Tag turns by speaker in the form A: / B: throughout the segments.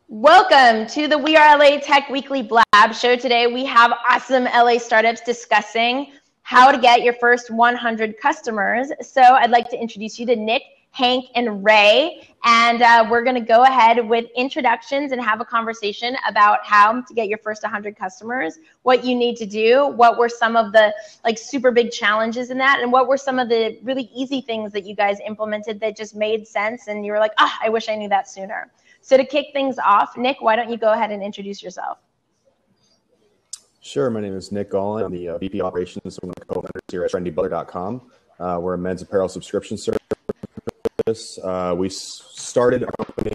A: Welcome to the We Are LA Tech Weekly Blab show. Today we have awesome LA startups discussing how to get your first 100 customers. So I'd like to introduce you to Nick, Hank, and Ray. And we're going to go ahead with introductions and have a conversation about how to get your first 100 customers, what you need to do, what were some of the super big challenges in that, and what were some of the really easy things that you guys implemented that just made sense and you were like, I wish I knew that sooner. So to kick things off, Nick, why don't you go ahead and introduce yourself?
B: Sure. My name is Nick Gallin. I'm the VP Operations, one of the co-founders here at TrendyButler.com. We're a men's apparel subscription service. We started our company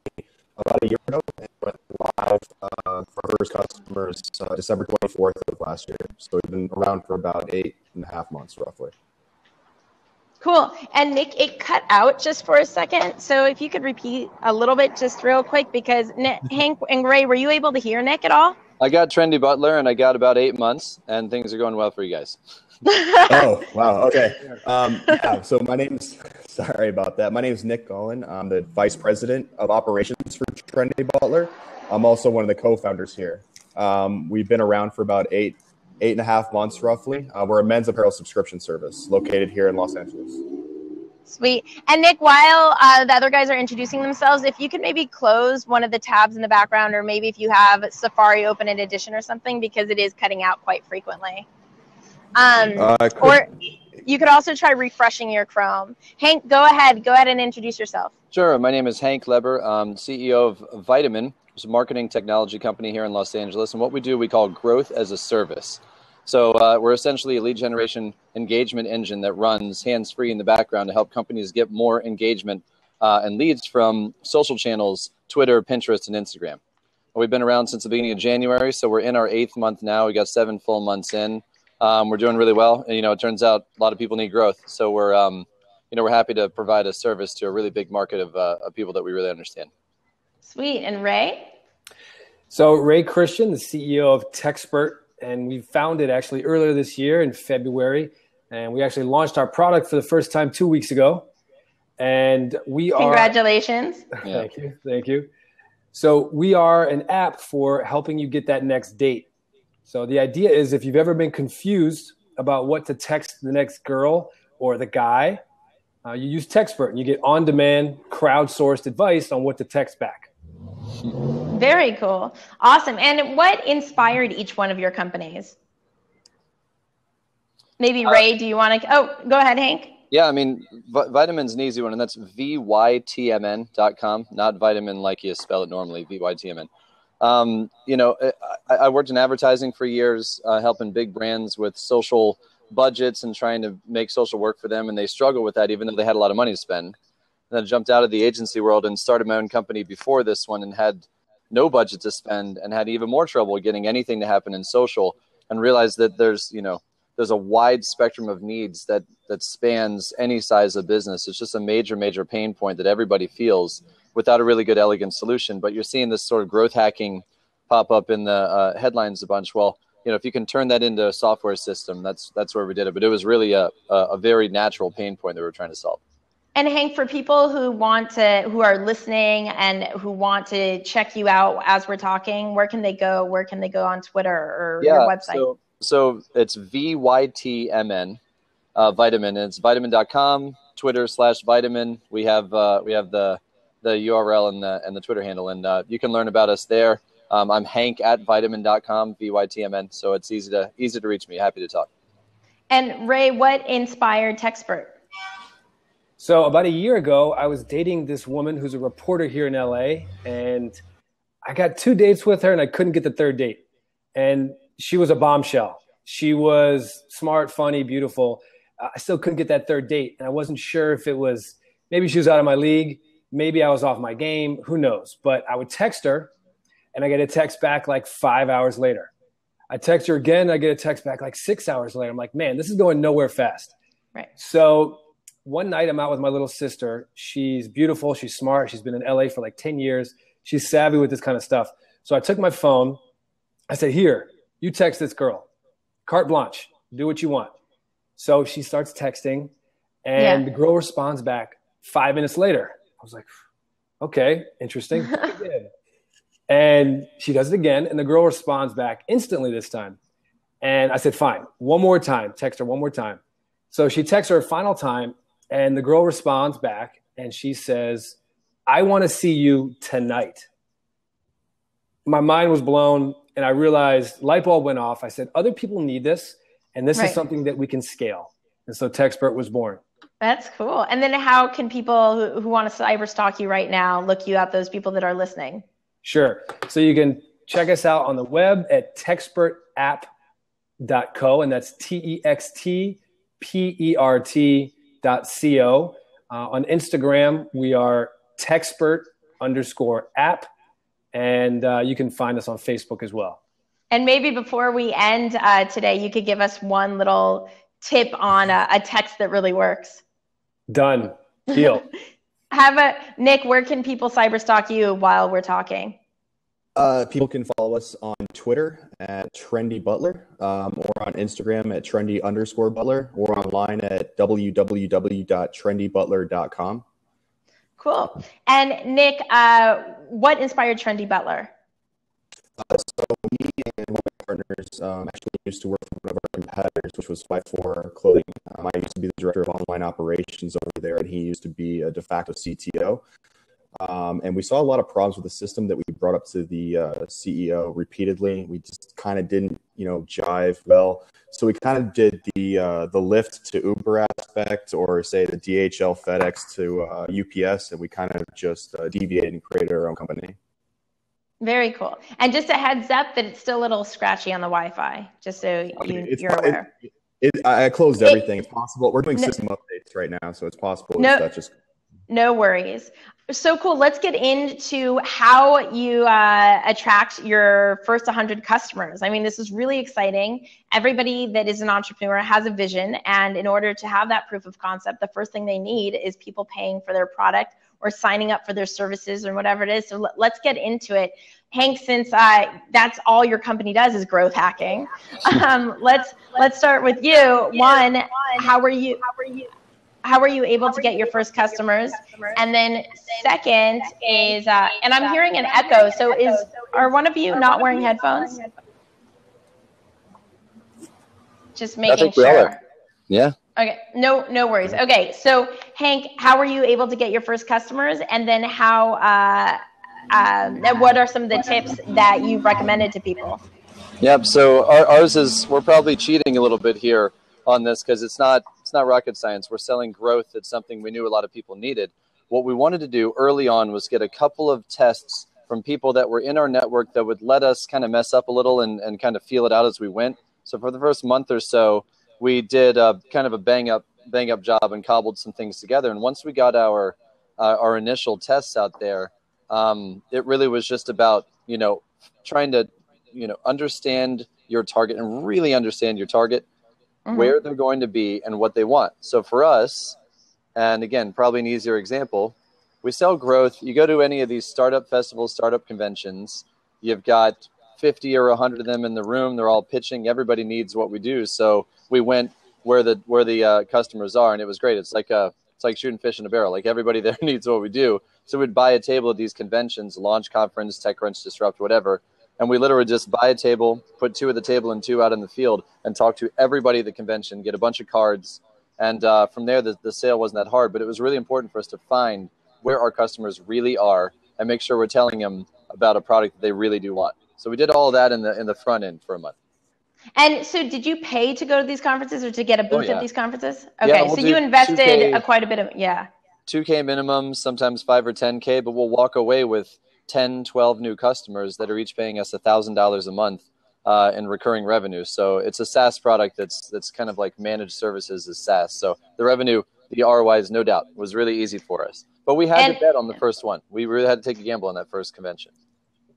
B: about a year ago and went live for our first customers December 24th of last year. So we've been around for about 8.5 months, roughly.
A: Cool. And Nick, it cut out just for a second. So if you could repeat a little bit just real quick, because Hank and Ray, were you able to hear Nick at all?
C: I got Trendy Butler and I got about 8 months and things are going well for you guys.
B: Oh, wow. Okay. So sorry about that. My name is Nick Gallin. I'm the Vice President of Operations for Trendy Butler. I'm also one of the co-founders here. We've been around for about 8.5 months roughly. We're a men's apparel subscription service located here in Los Angeles.
A: Sweet. And Nick, while the other guys are introducing themselves, if you could maybe close one of the tabs in the background, or maybe if you have Safari open in addition or something, because it is cutting out quite frequently. Or you could also try refreshing your Chrome. Hank, go ahead and introduce yourself.
C: Sure. My name is Hank Leber. I'm CEO of Vitamin, which is a marketing technology company here in Los Angeles. And what we do, we call growth as a service. So we're essentially a lead generation engagement engine that runs hands-free in the background to help companies get more engagement and leads from social channels, Twitter, Pinterest, and Instagram. We've been around since the beginning of January, so we're in our 8th month now. We got 7 full months in. We're doing really well. And, it turns out a lot of people need growth. So we're happy to provide a service to a really big market of people that we really understand.
A: Sweet. And Ray?
D: So Ray Christian, the CEO of TechSpurt. And we founded actually earlier this year in February. And we actually launched our product for the first time 2 weeks ago. And we are...
A: Congratulations.
D: Thank you. So we are an app for helping you get that next date. So the idea is if you've ever been confused about what to text the next girl or the guy, you use TechSpurt and you get on-demand, crowdsourced advice on what to text back.
A: Very cool. Awesome. And what inspired each one of your companies? Maybe Ray, do you want to? Oh, go ahead, Hank.
C: Yeah, I mean, Vitamin's an easy one, and that's VYTMN.com, not vitamin like you spell it normally, VYTMN. I worked in advertising for years, helping big brands with social budgets and trying to make social work for them. And they struggle with that, even though they had a lot of money to spend. And then I jumped out of the agency world and started my own company before this one and had no budget to spend and had even more trouble getting anything to happen in social, and realized that there's a wide spectrum of needs that spans any size of business. It's just a major pain point that everybody feels without a really good, elegant solution. But you're seeing this sort of growth hacking pop up in the headlines a bunch. Well, if you can turn that into a software system, that's where we did it. But it was really a very natural pain point that we were trying to solve.
A: And Hank, for people who are listening and who want to check you out as we're talking, where can they go? Where can they go on Twitter or your website?
C: So it's VYTMN, Vitamin. And it's vitamin.com, Twitter/Vitamin. We have the URL and the Twitter handle, and you can learn about us there. I'm Hank at vitamin.com, VYTMN. So it's easy to reach me. Happy to talk. And
A: Ray, what inspired TechSpurt?
D: So about a year ago, I was dating this woman who's a reporter here in LA, and I got 2 dates with her and I couldn't get the third date. And she was a bombshell. She was smart, funny, beautiful. I still couldn't get that third date. And I wasn't sure if it was, maybe she was out of my league. Maybe I was off my game. Who knows? But I would text her and I get a text back like 5 hours later. I text her again. I get a text back like 6 hours later. I'm like, man, this is going nowhere fast.
A: Right.
D: So one night I'm out with my little sister. She's beautiful. She's smart. She's been in LA for like 10 years. She's savvy with this kind of stuff. So I took my phone. I said, here, you text this girl. Carte blanche. Do what you want. So she starts texting and the girl responds back 5 minutes later. I was like, okay, interesting. And she does it again, and the girl responds back instantly this time. And I said, fine, one more time, text her one more time. So she texts her a final time, and the girl responds back, and she says, I want to see you tonight. My mind was blown, and I realized light bulb went off. I said, other people need this, and this is something that we can scale. And so Techspert was born.
A: That's cool. And then how can people who want to cyber stalk you right now look you up, those people that are listening?
D: Sure. So you can check us out on the web at techspertapp.co, and that's TEXTPERT.co. On Instagram, we are Techspert_app, and you can find us on Facebook as well.
A: And maybe before we end today, you could give us one little tip on a text that really works.
D: Done. Deal.
A: Nick, where can people cyber stalk you while we're talking?
B: People can follow us on Twitter at Trendy Butler, or on Instagram at Trendy_Butler, or online at www.trendybutler.com.
A: Cool. And Nick, what inspired Trendy Butler?
B: So me and one of my partners actually used to work for one of our competitors, which was 54 Clothing. I used to be the director of online operations over there, and he used to be a de facto CTO. And we saw a lot of problems with the system that we brought up to the CEO repeatedly. We just kind of didn't, jive well. So we kind of did the Lyft to Uber aspect, or say the DHL FedEx to UPS, and we kind of just deviated and created our own company.
A: Very cool. And just a heads up that it's still a little scratchy on the Wi-Fi, just so you're aware.
B: I closed everything. It's possible. We're doing system updates right now, so it's possible that just...
A: No worries. So cool. Let's get into how you attract your first 100 customers. I mean, this is really exciting. Everybody that is an entrepreneur has a vision, and in order to have that proof of concept, the first thing they need is people paying for their product or signing up for their services or whatever it is. So let's get into it. Hank, since that's all your company does is growth hacking, let's start with you. One, how were you able to get your first customers? And then second is, and I'm hearing an echo. So are one of you not wearing headphones? Just making sure.
C: We all are. Yeah.
A: Okay. No worries. Okay. So Hank, how were you able to get your first customers? And then what are some of the tips that you've recommended to people?
C: Yep. So ours is, we're probably cheating a little bit here on this because it's not rocket science. We're selling growth. It's something we knew a lot of people needed. What we wanted to do early on was get a couple of tests from people that were in our network that would let us kind of mess up a little and kind of feel it out as we went. So for the first month or so, we did kind of a bang up job and cobbled some things together. And once we got our initial tests out there, it really was just about, trying to, understand your target and really understand your target, where they're going to be and what they want. So for us, and again, probably an easier example, we sell growth. You go to any of these startup festivals, startup conventions, you've got 50 or 100 of them in the room. They're all pitching. Everybody needs what we do. So we went where the customers are, and it was great. It's like shooting fish in a barrel. Like everybody there needs what we do. So we'd buy a table at these conventions, Launch Conference, TechCrunch, Disrupt, whatever. And we literally just buy a table, put 2 at the table and 2 out in the field, and talk to everybody at the convention, get a bunch of cards. And from there, the sale wasn't that hard. But it was really important for us to find where our customers really are and make sure we're telling them about a product that they really do want. So we did all of that in the front end for a month.
A: And so did you pay to go to these conferences or to get a booth at these conferences? Okay,
C: yeah, we'll
A: so you invested quite a bit of,
C: 2K minimum, sometimes 5 or 10K, but we'll walk away with 10, 12 new customers that are each paying us $1,000 a month in recurring revenue. So it's a SaaS product that's kind of like managed services as SaaS. So the revenue, the ROI is no doubt was really easy for us. But we had to bet on the first one. We really had to take a gamble on that first convention.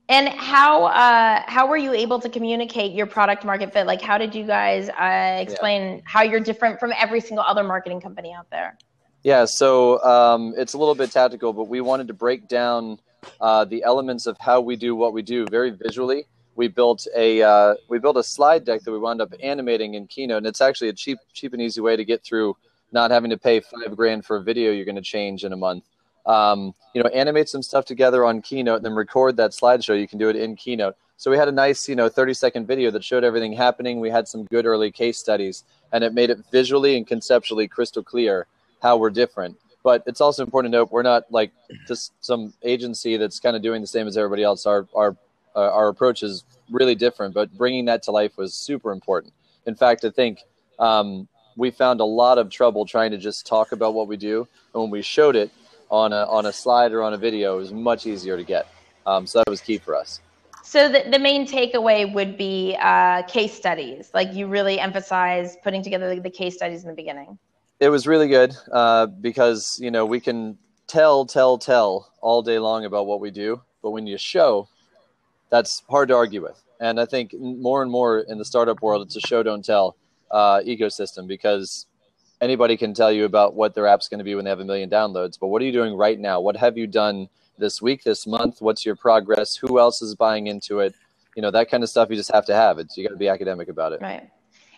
A: And how were you able to communicate your product market fit? Like, how did you guys explain how you're different from every single other marketing company out there?
C: Yeah, so it's a little bit tactical, but we wanted to break down the elements of how we do what we do very visually. We built a slide deck that we wound up animating in Keynote, and it's actually a cheap and easy way to get through not having to pay $5,000 for a video you're going to change in a month. Animate some stuff together on Keynote and then record that slideshow. You can do it in Keynote. So we had a nice, 30-second video that showed everything happening. We had some good early case studies, and it made it visually and conceptually crystal clear how we're different. But it's also important to note we're not like just some agency that's kind of doing the same as everybody else. Our approach is really different, but bringing that to life was super important. In fact, I think we found a lot of trouble trying to just talk about what we do, and when we showed it on a slide or on a video, it was much easier to get. So that was key for us.
A: So the main takeaway would be case studies. Like you really emphasize putting together the case studies in the beginning.
C: It was really good because, we can tell all day long about what we do. But when you show, that's hard to argue with. And I think more and more in the startup world, it's a show, don't tell ecosystem, because anybody can tell you about what their app's going to be when they have 1 million downloads. But what are you doing right now? What have you done this week, this month? What's your progress? Who else is buying into it? That kind of stuff you just have to have. You got to be academic about it.
A: Right.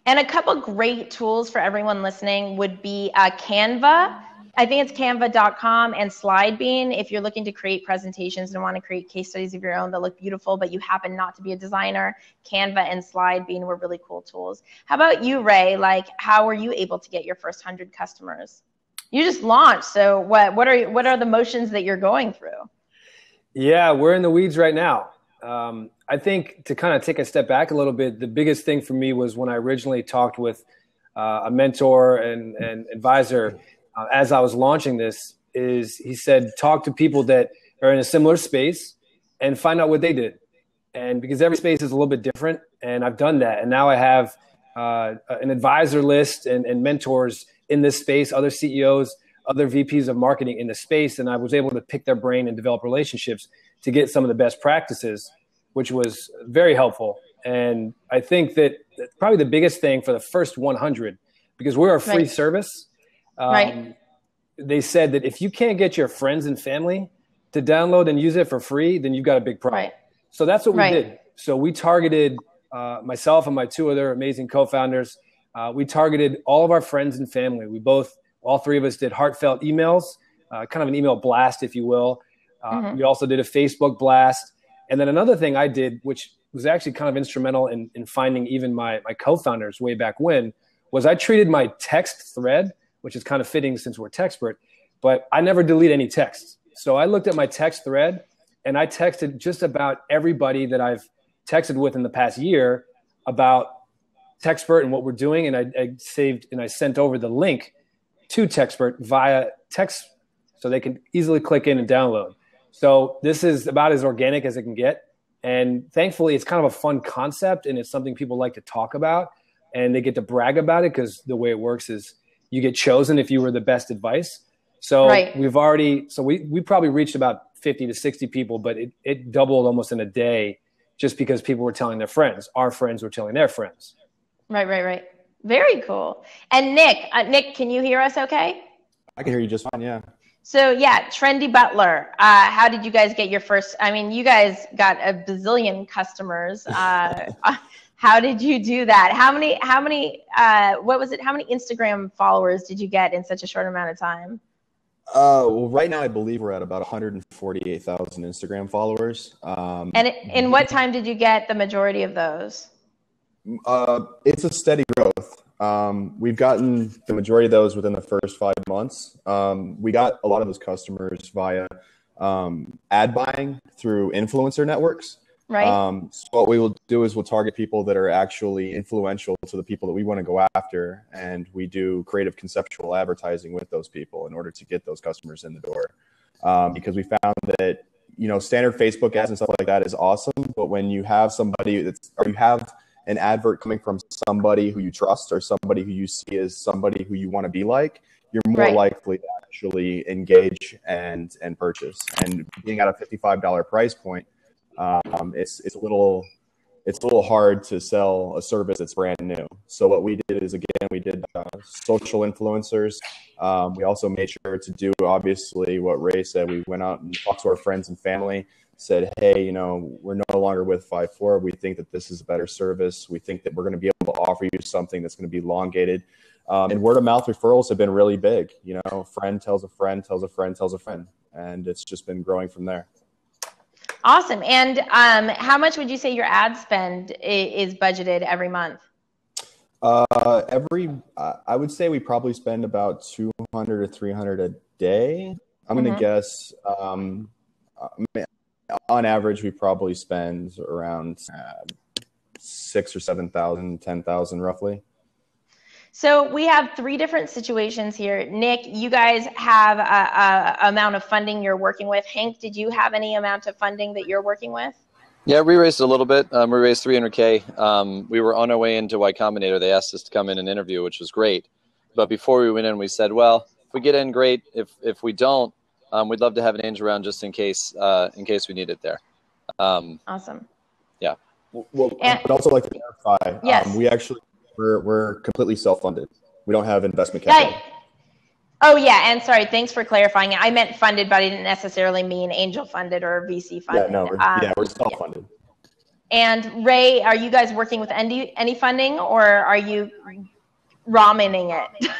A: And a couple great tools for everyone listening would be Canva. I think it's canva.com and SlideBean. If you're looking to create presentations and want to create case studies of your own that look beautiful, but you happen not to be a designer, Canva and SlideBean were really cool tools. How about you, Ray? Like, how were you able to get your first 100 customers? You just launched. So what are the motions that you're going through?
D: Yeah, we're in the weeds right now. I think to kind of take a step back a little bit, the biggest thing for me was when I originally talked with a mentor and advisor as I was launching this, is he said, talk to people that are in a similar space and find out what they did. And because every space is a little bit different, and I've done that. And now I have an advisor list and mentors in this space, other CEOs, other VPs of marketing in the space. And I was able to pick their brain and develop relationships to get some of the best practices, which was very helpful. And I think that probably the biggest thing for the first 100, because we're a free service, they said that if you can't get your friends and family to download and use it for free, then you've got a big problem. Right. So that's what we did. So we targeted myself and my 2 other amazing co-founders. We targeted all of our friends and family. All 3 of us did heartfelt emails, kind of an email blast, if you will. We also did a Facebook blast. And then another thing I did, which was actually kind of instrumental in finding even my co-founders way back when, was I treated my text thread, which is kind of fitting since we're Techspert, but I never delete any texts. So I looked at my text thread and I texted just about everybody that I've texted with in the past year about Techspert and what we're doing. And I saved and I sent over the link to Techspert via text so they can easily click in and download. So this is about as organic as it can get. And thankfully, it's kind of a fun concept, and it's something people like to talk about, and they get to brag about it because the way it works is you get chosen if you were the best advice. So we probably reached about 50 to 60 people, but it doubled almost in a day just because people were telling their friends. Our friends were telling their friends. Right.
A: Very cool. And Nick, can you hear us okay?
B: I can hear you just fine, yeah.
A: So yeah, Trendy Butler. How did you guys get your first? I mean, you guys got a bazillion customers. How did you do that? How many? What was it? How many Instagram followers did you get in such a short amount of time?
B: Well, right now I believe we're at about 148,000 Instagram followers.
A: And in what time did you get the majority of those?
B: It's a steady growth. We've gotten the majority of those within the first 5 months. We got a lot of those customers via ad buying through influencer networks.
A: Right.
B: So what we will do is we'll target people that are actually influential to the people that we want to go after, and we do creative conceptual advertising with those people in order to get those customers in the door. Because we found that standard Facebook ads and stuff like that is awesome, but when you have you have an advert coming from somebody who you trust or somebody who you see as somebody who you want to be like, you're more likely to actually engage and purchase. And being at a $55 price point, it's a little hard to sell a service that's brand new. So what we did is, again, we did social influencers. We also made sure to do, obviously, what Ray said. We went out and talked to our friends and family, said, hey, we're no longer with 5-4. We think that this is a better service. We think that we're going to be able to offer you something that's going to be elongated. And word of mouth referrals have been really big. Friend tells a friend tells a friend tells a friend. and it's just been growing from there.
A: Awesome. And how much would you say your ad spend is budgeted every month?
B: I would say we probably spend about 200 or 300 a day. I'm going to guess, on average, we probably spend around 6,000 or 7,000, 10,000 roughly.
A: So we have three different situations here. Nick, you guys have a amount of funding you're working with. Hank, did you have any amount of funding that you're working with?
C: Yeah, we raised a little bit. We raised $300K. We were on our way into Y Combinator. They asked us to come in and interview, which was great. But before we went in, we said, well, if we get in, great. If we don't, we'd love to have an angel around just in case we need it there.
A: Awesome.
C: Yeah.
B: Well, I'd also like to clarify.
A: Yes.
B: We're completely self-funded. We don't have investment capital.
A: Oh, yeah. And sorry, thanks for clarifying it. I meant funded, but I didn't necessarily mean angel funded or VC funded.
B: Yeah, no, we're self-funded.
A: And Ray, are you guys working with any funding, or are you ramening it?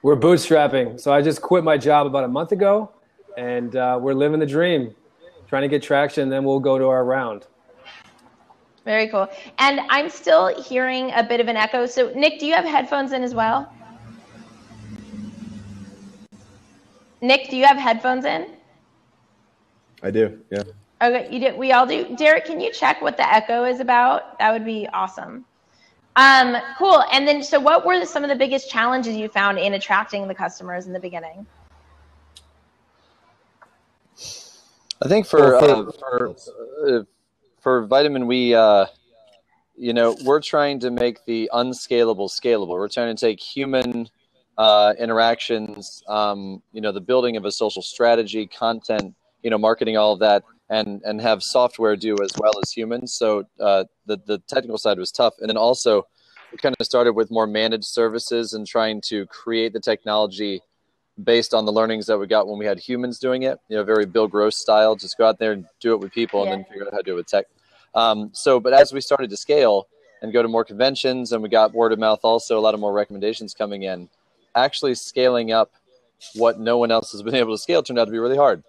D: We're bootstrapping. So I just quit my job about a month ago, and we're living the dream, trying to get traction, then we'll go to our round.
A: Very cool. And I'm still hearing a bit of an echo. So Nick, do you have headphones in as well? Nick, do you have headphones in?
B: I do, yeah.
A: Okay, you do. We all do. Derek, can you check what the echo is about? That would be awesome. Cool. And then, so what were some of the biggest challenges you found in attracting the customers in the beginning?
C: I think for Vitamin, we're trying to make the unscalable scalable. We're trying to take human interactions, the building of a social strategy, content, marketing, all of that, and have software do as well as humans. So the technical side was tough. And then also we kind of started with more managed services and trying to create the technology based on the learnings that we got when we had humans doing it, very Bill Gross style, just go out there and do it with people and then figure out how to do it with tech. But as we started to scale and go to more conventions and we got word of mouth, also a lot of more recommendations coming in, actually scaling up what no one else has been able to scale turned out to be really hard.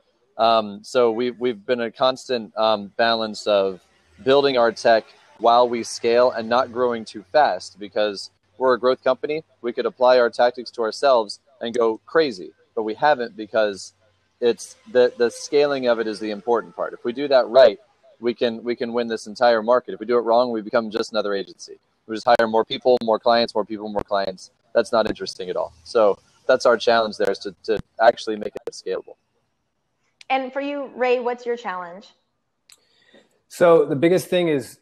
C: So we've been a constant balance of building our tech while we scale and not growing too fast, because we're a growth company. We could apply our tactics to ourselves and go crazy, but we haven't, because it's the scaling of it is the important part. If we do that right, we can win this entire market. If we do it wrong, we become just another agency. We just hire more people, more clients, more people, more clients. That's not interesting at all. So that's our challenge there, is to actually make it scalable.
A: And for you, Ray, what's your challenge?
D: So the biggest thing is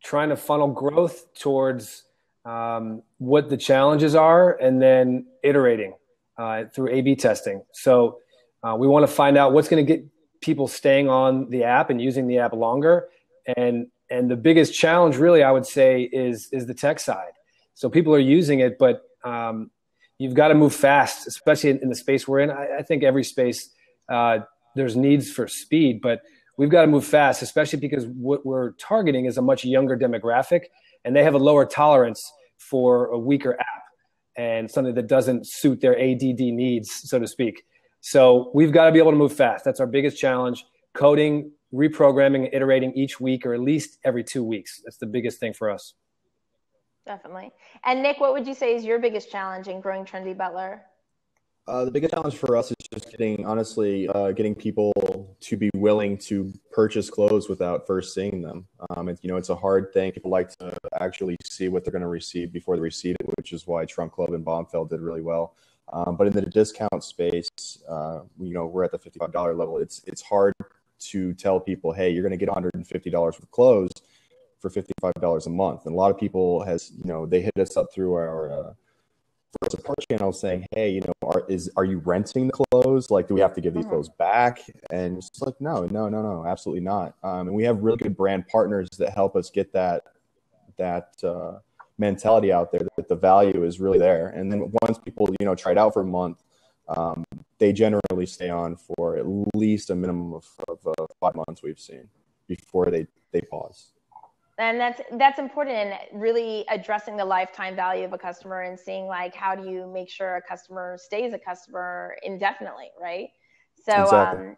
D: trying to funnel growth towards what the challenges are, and then iterating through A/B testing. So we want to find out what's going to get people staying on the app and using the app longer. And the biggest challenge, really, I would say, is the tech side. So people are using it, but you've got to move fast, especially in the space we're in. I think every space there's needs for speed, but we've got to move fast, especially because what we're targeting is a much younger demographic, and they have a lower tolerance for a weaker app and something that doesn't suit their ADD needs, so to speak. So we've got to be able to move fast. That's our biggest challenge. Coding, reprogramming, iterating each week, or at least every 2 weeks. That's the biggest thing for us.
A: Definitely. And Nick, what would you say is your biggest challenge in growing Trendy Butler?
B: The biggest challenge for us is just getting people to be willing to purchase clothes without first seeing them. It's a hard thing. People like to actually see what they're going to receive before they receive it, which is why Trunk Club and Bombfell did really well. But in the discount space, we're at the $55 level. It's hard to tell people, hey, you're going to get $150 worth of clothes for $55 a month. And a lot of people they hit us up through our support channel saying, hey, are you renting the clothes? Like, do we have to give these clothes back? And it's like, no, absolutely not. And we have really good brand partners that help us get that mentality out there that the value is really there. And then once people, try it out for a month, they generally stay on for at least a minimum of 5 months we've seen before they pause.
A: And that's important in really addressing the lifetime value of a customer and seeing, like, how do you make sure a customer stays a customer indefinitely, right? So,
B: Exactly.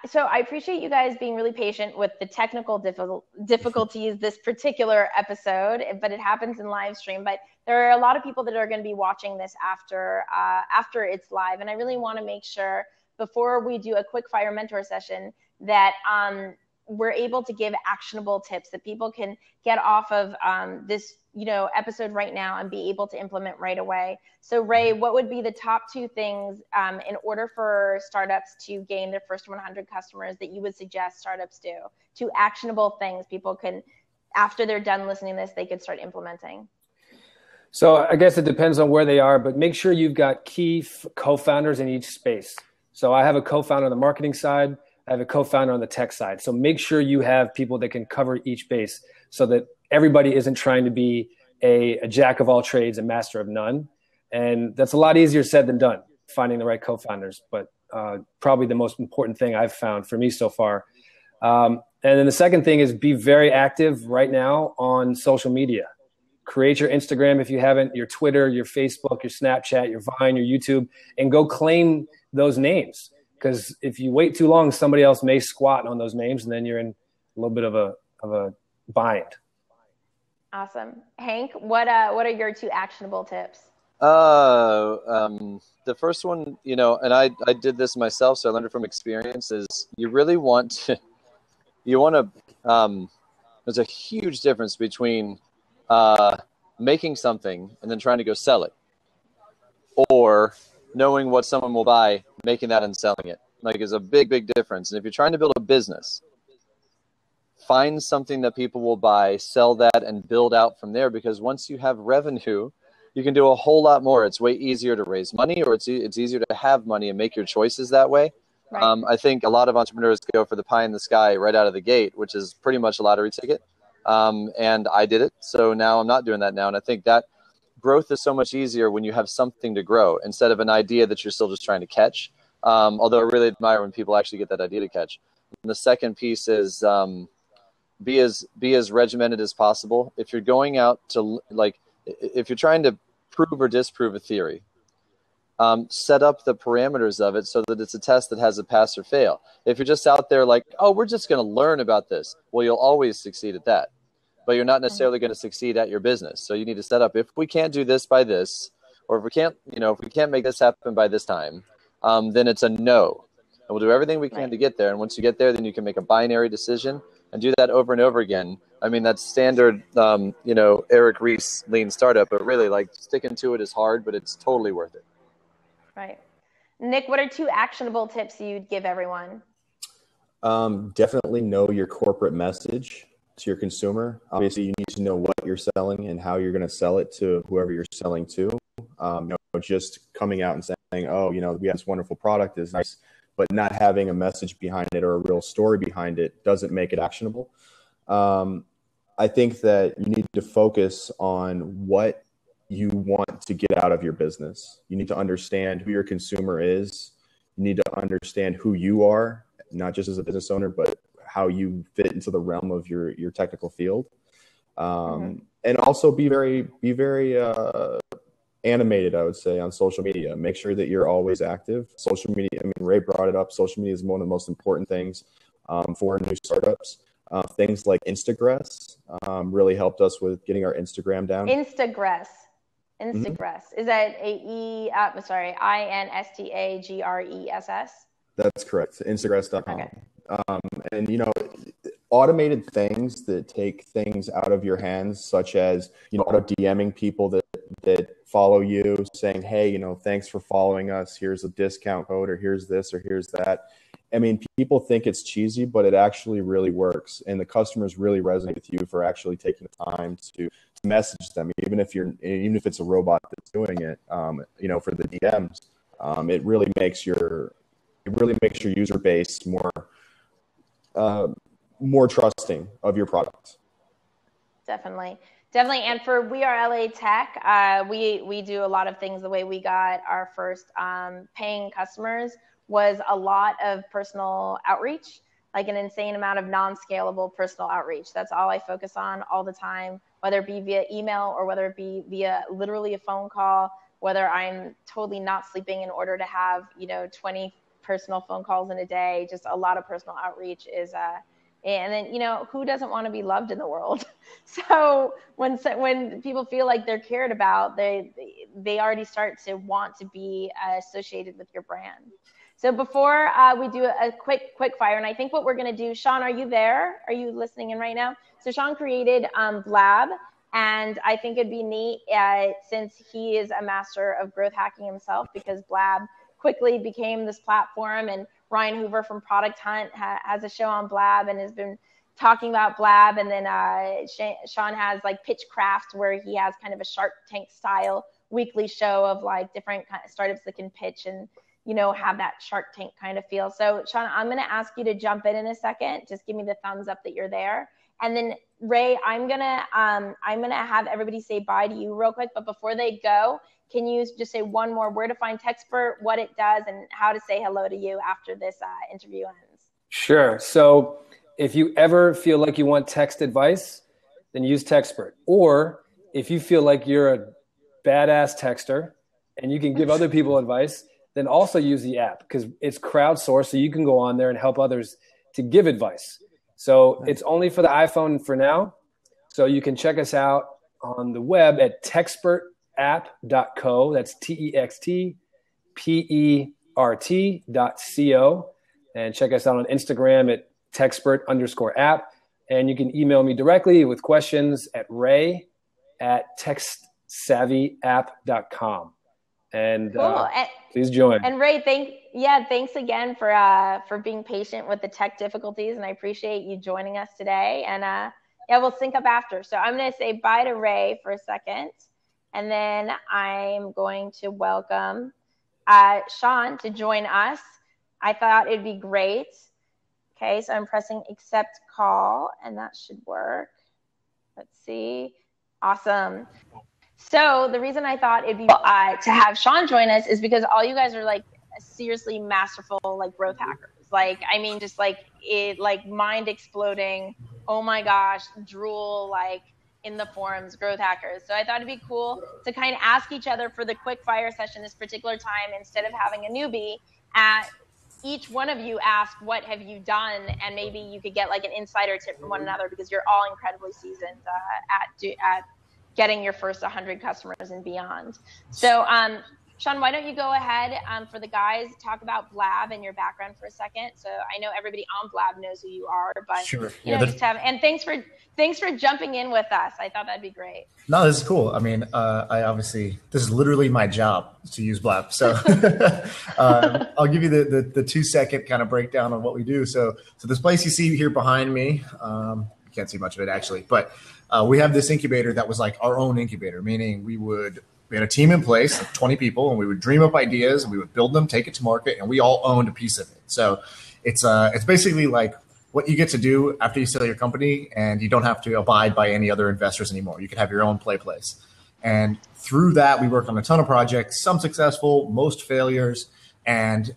A: so I appreciate you guys being really patient with the technical difficulties this particular episode, but it happens in live stream. But there are a lot of people that are going to be watching this after it's live, and I really want to make sure before we do a quick fire mentor session that we're able to give actionable tips that people can get off of this episode right now and be able to implement right away. So Ray, what would be the top 2 things in order for startups to gain their first 100 customers that you would suggest startups do? 2 actionable things people can, after they're done listening to this, they could start implementing.
D: So I guess it depends on where they are, but make sure you've got key co-founders in each space. So I have a co-founder on the marketing side. I have a co-founder on the tech side. So make sure you have people that can cover each base so that everybody isn't trying to be a jack of all trades, a master of none. And that's a lot easier said than done, finding the right co-founders. But probably the most important thing I've found for me so far. And then the second thing is be very active right now on social media. Create your Instagram if you haven't, your Twitter, your Facebook, your Snapchat, your Vine, your YouTube, and go claim those names. Because if you wait too long, somebody else may squat on those names, and then you're in a little bit of a bind.
A: Awesome. Hank, what are your 2 actionable tips?
C: The first one, and I did this myself, so I learned it from experience, is you really want to, there's a huge difference between making something and then trying to go sell it, or knowing what someone will buy, making that and selling it. Like, there's a big, big difference. And if you're trying to build a business, find something that people will buy, sell that, and build out from there. Because once you have revenue, you can do a whole lot more. It's way easier to raise money, or it's easier to have money and make your choices that way. Right. I think a lot of entrepreneurs go for the pie in the sky right out of the gate, which is pretty much a lottery ticket. And I did it. So now I'm not doing that now. And I think that growth is so much easier when you have something to grow instead of an idea that you're still just trying to catch. Although I really admire when people actually get that idea to catch. And the second piece is be as regimented as possible. If you're going out to, like, if you're trying to prove or disprove a theory, set up the parameters of it so that it's a test that has a pass or fail. If you're just out there like, oh, we're just going to learn about this, well, you'll always succeed at that. But you're not necessarily going to succeed at your business. So you need to set up, if we can't do this by this, or if we can't make this happen by this time, then it's a no. And we'll do everything we can to get there. And once you get there, then you can make a binary decision and do that over and over again. I mean, that's standard, Eric Ries lean startup, but really, like, sticking to it is hard, but it's totally worth it.
A: Right. Nick, what are 2 actionable tips you'd give everyone?
B: Definitely know your corporate message to your consumer. Obviously, you need to know what you're selling and how you're going to sell it to whoever you're selling to. Just coming out and saying, oh, we have this wonderful product is nice, but not having a message behind it or a real story behind it doesn't make it actionable. I think that you need to focus on what you want to get out of your business. You need to understand who your consumer is. You need to understand who you are, not just as a business owner, but how you fit into the realm of your technical field. And also be very animated, I would say, on social media. Make sure that you're always active. Social media, I mean, Ray brought it up. Social media is one of the most important things for new startups. Things like Instagress really helped us with getting our Instagram down.
A: Instagress. Is that INSTAGRESS?
B: That's correct. Instagress.com. Okay. And, automated things that take things out of your hands, such as, auto DMing people that follow you saying, hey, thanks for following us. Here's a discount code, or here's this, or here's that. I mean, people think it's cheesy, but it actually really works. And the customers really resonate with you for actually taking the time to message them, even if it's a robot that's doing it, for the DMs. It really makes your user base more trusting of your product.
A: Definitely. And for WeAreLATech, we do a lot of things. The way we got our first paying customers was a lot of personal outreach, like an insane amount of non-scalable personal outreach. That's all I focus on all the time, whether it be via email or whether it be via literally a phone call, whether I'm totally not sleeping in order to have, 20 personal phone calls in a day, just a lot of personal outreach is, and then, you know, who doesn't want to be loved in the world? So when people feel like they're cared about, they already start to want to be associated with your brand. So before we do a quick fire, and I think what we're going to do, Sean, are you there? Are you listening in right now? So Sean created Blab, and I think it'd be neat since he is a master of growth hacking himself, because Blab quickly became this platform, and Ryan Hoover from Product Hunt has a show on Blab and has been talking about Blab. And then Sean has like Pitchcraft, where he has kind of a Shark Tank style weekly show of like different kind of startups that can pitch and, you know, have that Shark Tank kind of feel. So Sean, I'm going to ask you to jump in a second. Just give me the thumbs up that you're there. And then Ray, I'm gonna have everybody say bye to you real quick. But before they go, can you just say one more where to find Techspert, what it does, and how to say hello to you after this interview ends? Sure.
D: So if you ever feel like you want text advice, then use Techspert. Or if you feel like you're a badass texter and you can give other people advice, then also use the app, because it's crowdsourced, so you can go on there and help others to give advice. So it's only for the iPhone for now. So you can check us out on the web at texpertapp.co. That's TEXTPERT.co. And check us out on Instagram at Techspert_app. And you can email me directly with questions at ray@textsavvyapp.com. And
A: cool.
D: Please join.
A: And Ray, thanks again for being patient with the tech difficulties, and I appreciate you joining us today. And we'll sync up after. So I'm going to say bye to Ray for a second, and then I'm going to welcome Sean to join us. I thought it'd be great. Okay, so I'm pressing accept call, and that should work. Let's see. Awesome. So the reason I thought it'd be to have Sean join us is because all you guys are like seriously masterful, like growth hackers. Like, I mean, just like it, like mind exploding. Oh my gosh, drool, like in the forums, growth hackers. So I thought it'd be cool to kind of ask each other for the quick fire session this particular time, instead of having a newbie, each one of you ask, what have you done? And maybe you could get like an insider tip from one another, because you're all incredibly seasoned at getting your first 100 customers and beyond. So, Sean, why don't you go ahead for the guys, talk about Blab and your background for a second. So I know everybody on Blab knows who you are, but
E: sure.
A: And thanks for jumping in with us. I thought that'd be great.
E: No, this is cool. I mean, this is literally my job to use Blab. So I'll give you the 2-second kind of breakdown on what we do. So this place you see here behind me, you can't see much of it actually, but we have this incubator that was like our own incubator, meaning we had a team in place of 20 people, and we would dream up ideas, and we would build them, take it to market, and we all owned a piece of it. So it's basically like what you get to do after you sell your company, and you don't have to abide by any other investors anymore. You can have your own place. And through that, we worked on a ton of projects, some successful, most failures, and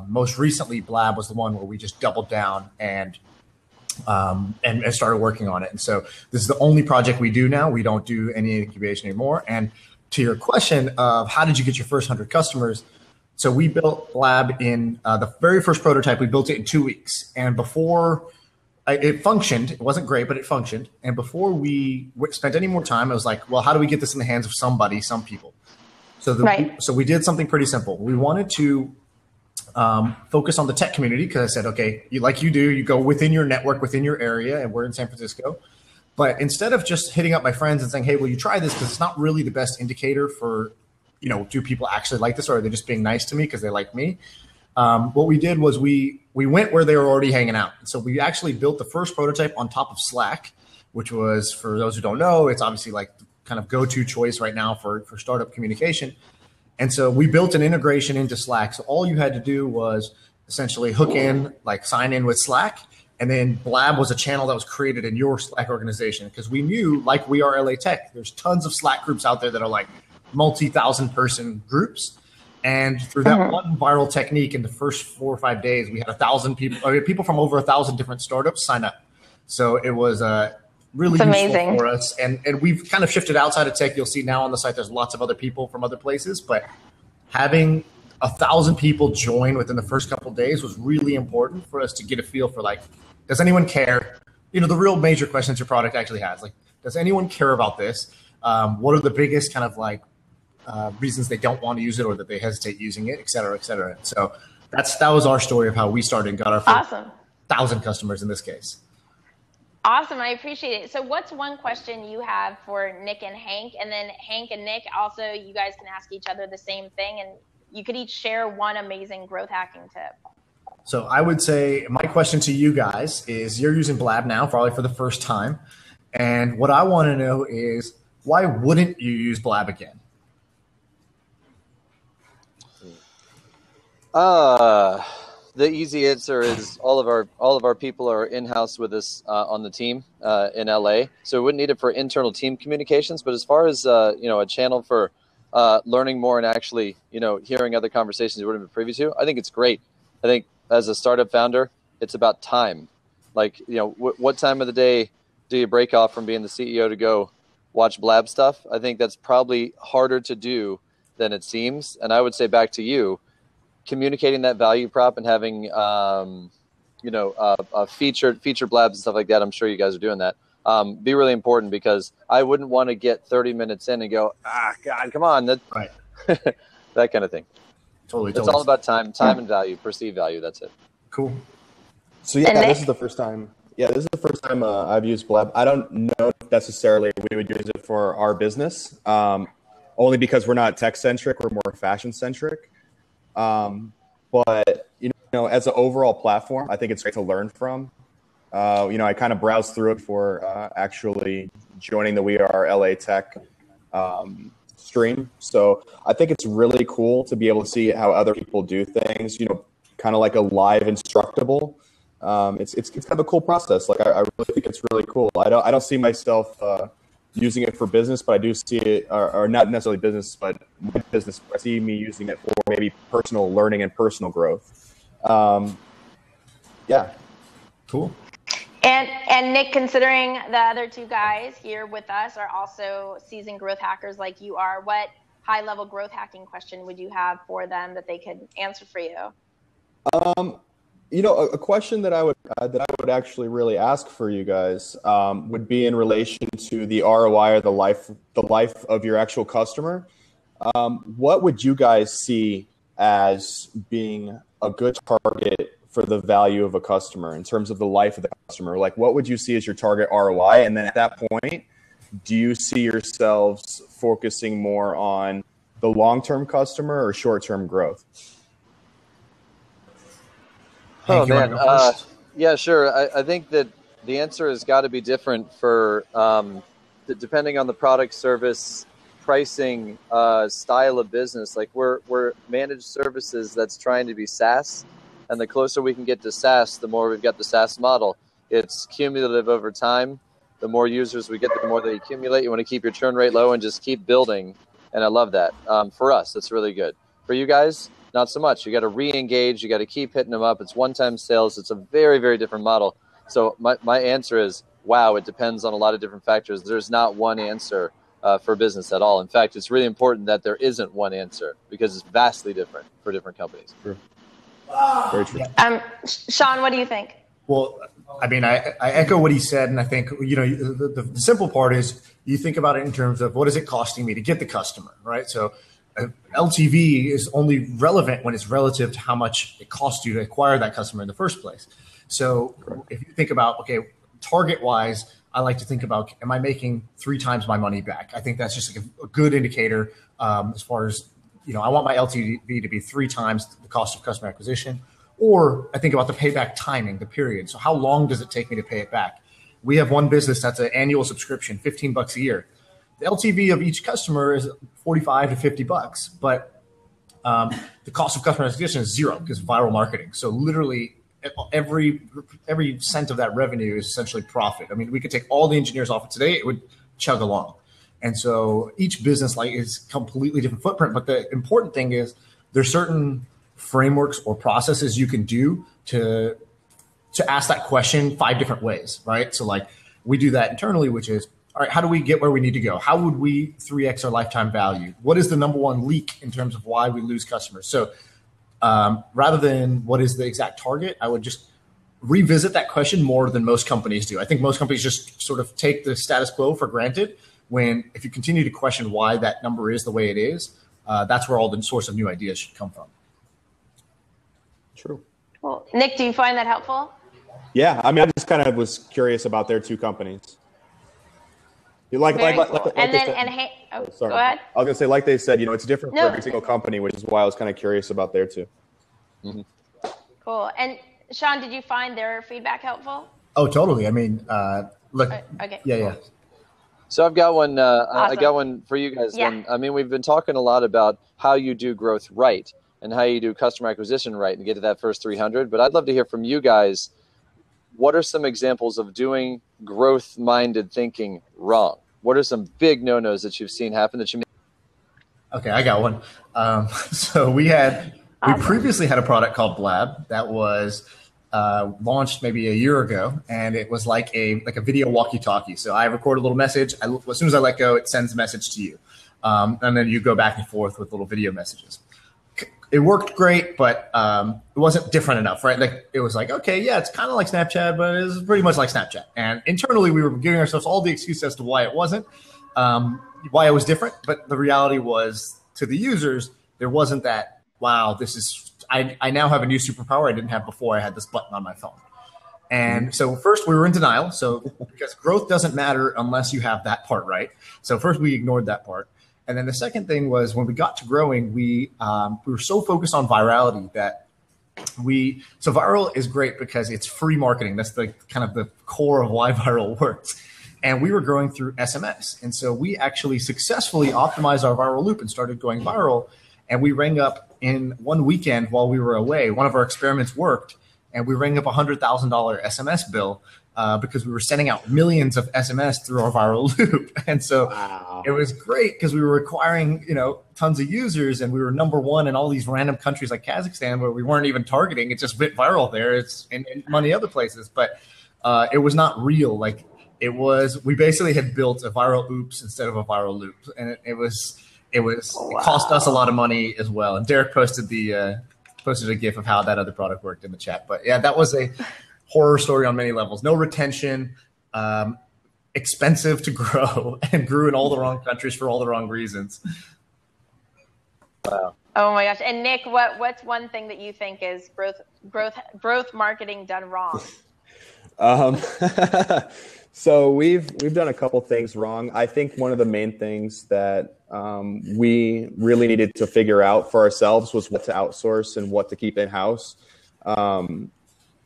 E: most recently, Blab was the one where we just doubled down and started working on it. And so this is the only project we do now. We don't do any incubation anymore. And to your question of how did you get your first 100 customers? So we built Blab in the very first prototype. We built it in 2 weeks. And before it functioned, it wasn't great, but it functioned. And before we spent any more time, I was like, well, how do we get this in the hands of somebody, some people? So we did something pretty simple. We wanted to focus on the tech community, because I said, okay, you go within your network, within your area, and we're in San Francisco. But instead of just hitting up my friends and saying, hey, will you try this? Because it's not really the best indicator for, do people actually like this, or are they just being nice to me because they like me? What we did was we went where they were already hanging out. So we actually built the first prototype on top of Slack, which was, for those who don't know, it's obviously like kind of go-to choice right now for startup communication. And so we built an integration into Slack. So all you had to do was essentially hook in, like sign in with Slack. And then Blab was a channel that was created in your Slack organization, because we knew, like WeAreLATech, there's tons of Slack groups out there that are like multi-thousand person groups. And through that one viral technique, in the first 4 or 5 days, we had 1,000 people, people from over 1,000 different startups sign up. So it was really useful for us. And we've kind of shifted outside of tech. You'll see now on the site, there's lots of other people from other places, but having 1,000 people join within the first couple of days was really important for us to get a feel for, like, does anyone care? You know, the real major questions your product actually has, like, does anyone care about this? What are the biggest kind of like reasons they don't want to use it or that they hesitate using it, et cetera, et cetera. So that was our story of how we started and got our first 1,000 customers in this case.
A: Awesome. I appreciate it. So what's one question you have for Nick and Hank? And then Hank and Nick, also, you guys can ask each other the same thing, and you could each share one amazing growth hacking tip.
E: So I would say my question to you guys is, you're using Blab now probably for the first time. And what I want to know is, why wouldn't you use Blab again?
C: The easy answer is all of our people are in-house with us on the team in LA, so we wouldn't need it for internal team communications. But as far as a channel for learning more and actually hearing other conversations you wouldn't have been privy to, I think it's great. I think as a startup founder, it's about time. Like, what time of the day do you break off from being the CEO to go watch Blab stuff? I think that's probably harder to do than it seems. And I would say back to you, communicating that value prop and having feature blabs and stuff like that. I'm sure you guys are doing that. Be really important, because I wouldn't want to get 30 minutes in and go, God, come on. That, right. That kind of thing. Totally. It's all about time and value, perceived value. That's it.
E: Cool.
B: So this is the first time. Yeah, this is the first time I've used Blab. I don't know if necessarily we would use it for our business, only because we're not tech centric. We're more fashion centric. But as an overall platform, I think it's great to learn from. I kind of browsed through it before actually joining the WeAreLATech stream. So I think it's really cool to be able to see how other people do things. Kind of like a live instructable. It's kind of a cool process. Like I really think it's really cool. I don't see myself using it for business, but I do see it, or not necessarily business, but my business. I see me using it for maybe personal learning and personal growth. Yeah.
E: Cool.
A: And Nick, considering the other two guys here with us are also seasoned growth hackers like you are, what high-level growth hacking question would you have for them that they could answer for you?
B: A question that I would actually really ask for you guys would be in relation to the ROI or the life of your actual customer. What would you guys see as being a good target for the value of a customer in terms of the life of the customer? Like, what would you see as your target ROI? And then at that point, do you see yourselves focusing more on the long-term customer or short-term growth?
C: Oh, man. Yeah, sure. I think that the answer has got to be different for depending on the product, service, pricing, style of business. Like we're managed services that's trying to be SaaS. And the closer we can get to SaaS, the more we've got the SaaS model. It's cumulative over time. The more users we get, the more they accumulate. You want to keep your churn rate low and just keep building. And I love that. For us, it's really good. For you guys, not so much. You got to re-engage. You got to keep hitting them up. It's one-time sales. It's a very, very different model. So my answer is, wow, it depends on a lot of different factors. There's not one answer for business at all. In fact, it's really important that there isn't one answer, because it's vastly different for different companies.
B: True. Very true.
A: Sean, what do you think?
E: Well, I mean, I echo what he said, and I think the simple part is you think about it in terms of what is it costing me to get the customer, right? So LTV is only relevant when it's relative to how much it costs you to acquire that customer in the first place. So if you think about, okay, target-wise, I like to think about, am I making 3 times my money back? I think that's just like a good indicator as far as, I want my LTV to be 3 times the cost of customer acquisition. Or I think about the payback timing, the period. So how long does it take me to pay it back? We have one business that's an annual subscription, $15 a year. The LTV of each customer is $45 to $50, but the cost of customer acquisition is 0 because of viral marketing. So literally every cent of that revenue is essentially profit. I mean, we could take all the engineers off it today, it would chug along. And so each business is completely different footprint. But the important thing is there's certain frameworks or processes you can do to ask that question 5 different ways, right? So we do that internally, which is, all right, how do we get where we need to go? How would we 3x our lifetime value? What is the number one leak in terms of why we lose customers? So Rather than what is the exact target, I would just revisit that question more than most companies do. I think most companies just sort of take the status quo for granted, when if you continue to question why that number is the way it is, that's where all the source of new ideas should come from.
B: True.
A: Well, Nick, do you find that helpful?
B: Yeah, I mean, I just kind of was curious about their two companies. You like,
A: Very
B: like,
A: cool.
B: like
A: And
B: they
A: then,
B: said-
A: and hey, oh,
B: sorry.
A: go ahead.
B: I was gonna say, like they said, it's different
A: No.
B: for every single company, which is why I was kind of curious about their two.
A: Cool. And Sean, did you find their feedback helpful?
E: Oh, totally. I mean, look,
A: Okay.
E: yeah.
C: So I've got one. I
A: Awesome.
C: got one for you guys.
A: Yeah.
C: Then. I mean, we've been talking a lot about how you do growth right and how you do customer acquisition right and get to that first 300. But I'd love to hear from you guys. What are some examples of doing growth-minded thinking wrong? What are some big no-nos that you've seen happen that you?
E: Okay, I got one. So we previously had a product called Blab that was launched maybe a year ago, and it was like a video walkie-talkie. So I record a little message. As soon as I let go, it sends a message to you, and then you go back and forth with little video messages. It worked great, but it wasn't different enough, right? Like it was like, okay, yeah, it's kind of like Snapchat, but it's pretty much like Snapchat. And internally, we were giving ourselves all the excuses as to why it wasn't, why it was different. But the reality was, to the users, there wasn't that. Wow, this is. I now have a new superpower I didn't have before. I had this button on my phone. And so first we were in denial. So because growth doesn't matter unless you have that part right. So first we ignored that part. And then the second thing was, when we got to growing, we were so focused on virality that so viral is great because it's free marketing. That's the kind of the core of why viral works. And we were growing through SMS. And so we actually successfully optimized our viral loop and started going viral. And we rang up in one weekend while we were away. One of our experiments worked, and we rang up $100,000 SMS bill because we were sending out millions of SMS through our viral loop. And so It was great because we were acquiring, tons of users, and we were number one in all these random countries like Kazakhstan where we weren't even targeting. It just went viral there. It's in many other places, but it was not real. Like we basically had built a viral oops instead of a viral loop, and it cost us a lot of money as well. And Derek posted a GIF of how that other product worked in the chat. But yeah, that was a horror story on many levels. No retention, expensive to grow, and grew in all the wrong countries for all the wrong reasons.
C: Wow.
A: Oh my gosh. And Nick, what's one thing that you think is growth marketing done wrong?
B: So we've done a couple things wrong. I think one of the main things that we really needed to figure out for ourselves was what to outsource and what to keep in-house.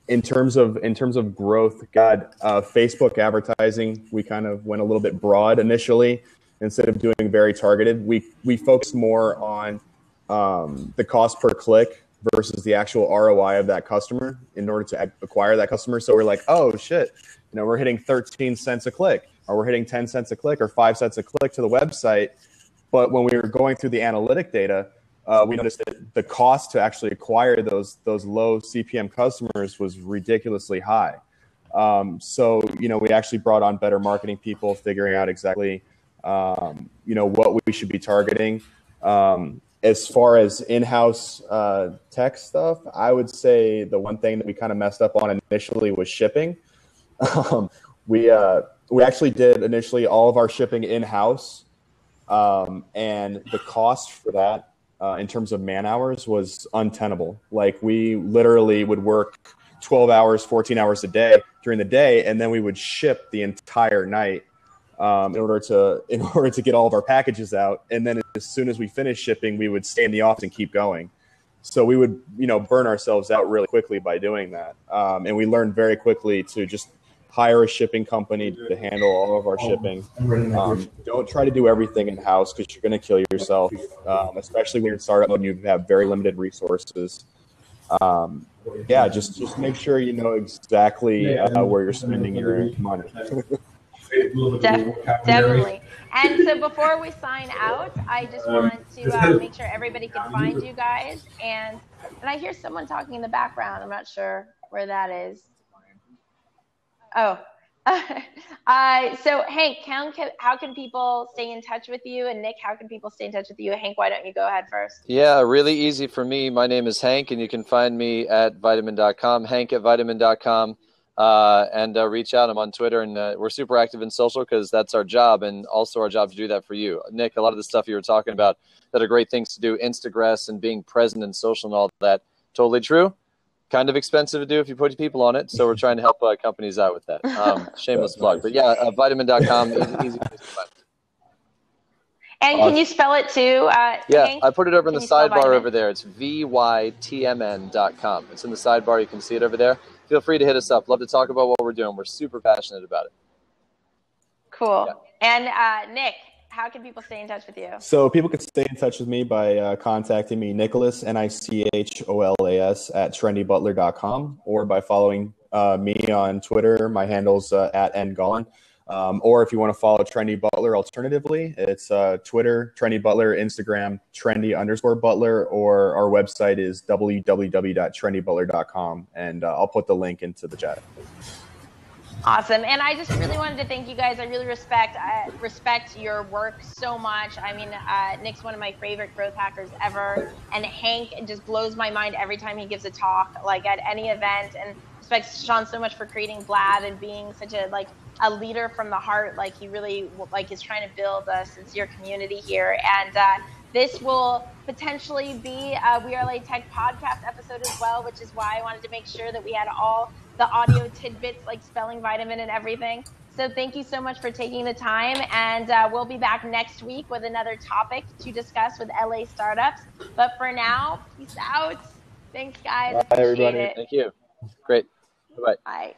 B: In terms of growth, Facebook advertising, we kind of went a little bit broad initially instead of doing very targeted. We focused more on the cost per click versus the actual ROI of that customer in order to acquire that customer. So we're like, oh shit, we're hitting 13 cents a click, or we're hitting 10 cents a click, or 5 cents a click to the website. But when we were going through the analytic data, we noticed that the cost to actually acquire those low CPM customers was ridiculously high. So we actually brought on better marketing people, figuring out exactly what we should be targeting. As far as in-house tech stuff, I would say the one thing that we kind of messed up on initially was shipping. We actually did initially all of our shipping in-house, and the cost for that in terms of man hours was untenable. Like we literally would work 12 hours, 14 hours a day during the day, and then we would ship the entire night in order to get all of our packages out. And then as soon as we finished shipping, we would stay in the office and keep going. So we would, burn ourselves out really quickly by doing that. And we learned very quickly to just hire a shipping company to handle all of our shipping. Don't try to do everything in-house because you're going to kill yourself, especially when you're in startup mode and you have very limited resources. Just make sure you know exactly where you're spending your money.
A: Definitely. And so before we sign out, I just want to make sure everybody can find you guys. And I hear someone talking in the background. I'm not sure where that is. Oh, So Hank, how can people stay in touch with you? And Nick, how can people stay in touch with you? Hank, why don't you go ahead first?
C: Yeah, really easy for me. My name is Hank, and you can find me at vitamin.com, Hank at vitamin.com, and reach out. I'm on Twitter, and we're super active in social because that's our job, and also our job to do that for you. Nick, a lot of the stuff you were talking about that are great things to do, Instagram and being present in social and all that, totally true. Kind of expensive to do if you put people on it, so we're trying to help companies out with that. Shameless plug. But yeah, vitamin.com, easy place to find.
A: And can you spell it too?
C: Yeah,
A: Hank?
C: I put it over in the sidebar
A: vitamin?
C: over there. It's vytmn.com. It's in the sidebar. You can see it over there. Feel free to hit us up. Love to talk about what we're doing. We're super passionate about it.
A: Cool. Yeah. And Nick, how can people stay in touch with you?
B: So people can stay in touch with me by contacting me, Nicholas, Nicholas, at trendybutler.com, or by following me on Twitter. My handle's at @ngolin. Or if you want to follow Trendy Butler alternatively, it's Twitter, Trendy Butler, Instagram, Trendy_Butler, or our website is www.trendybutler.com. And I'll put the link into the chat.
A: Awesome. And I just really wanted to thank you guys. I really respect your work so much. I mean, Nick's one of my favorite growth hackers ever. And Hank just blows my mind every time he gives a talk, like at any event. And respect Sean so much for creating Blab and being such a leader from the heart. Like he really is trying to build a sincere community here. And this will potentially be a WeAreLATech podcast episode as well, which is why I wanted to make sure that we had all the audio tidbits like spelling vitamin and everything. So thank you so much for taking the time. And we'll be back next week with another topic to discuss with LA startups. But for now, peace out. Thanks, guys.
C: Bye, everybody.
A: It.
C: Thank you. Great. Bye-bye.
A: Bye.